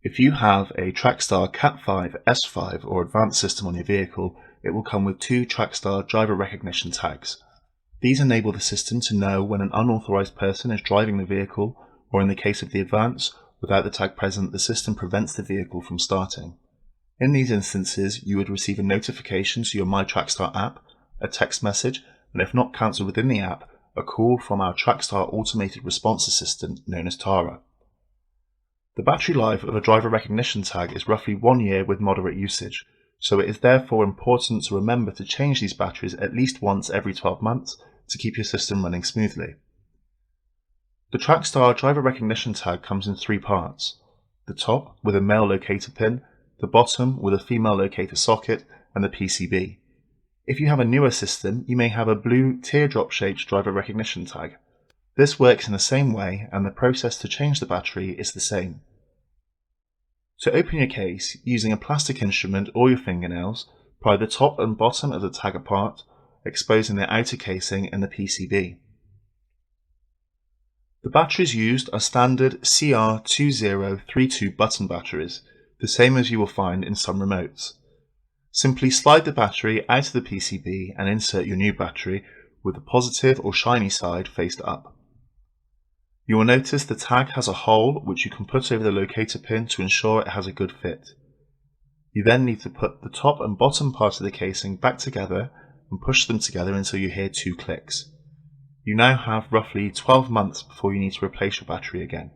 If you have a Trackstar Cat5, S5 or advanced system on your vehicle, it will come with two Trackstar Driver Recognition Tags. These enable the system to know when an unauthorized person is driving the vehicle, or in the case of the Advance, without the tag present, the system prevents the vehicle from starting. In these instances, you would receive a notification to your My Trackstar app, a text message, and if not cancelled within the app, a call from our Trackstar Automated Response Assistant known as Tara. The battery life of a driver recognition tag is roughly 1 year with moderate usage, so it is therefore important to remember to change these batteries at least once every 12 months to keep your system running smoothly. The Trackstar Driver Recognition Tag comes in 3 parts: the top with a male locator pin, the bottom with a female locator socket, and the PCB. If you have a newer system, you may have a blue teardrop-shaped driver recognition tag. This works in the same way, and the process to change the battery is the same. To open your case, using a plastic instrument or your fingernails, pry the top and bottom of the tag apart, exposing the outer casing and the PCB. The batteries used are standard CR2032 button batteries, the same as you will find in some remotes. Simply slide the battery out of the PCB and insert your new battery with the positive or shiny side faced up. You will notice the tag has a hole which you can put over the locator pin to ensure it has a good fit. You then need to put the top and bottom part of the casing back together and push them together until you hear 2 clicks. You now have roughly 12 months before you need to replace your battery again.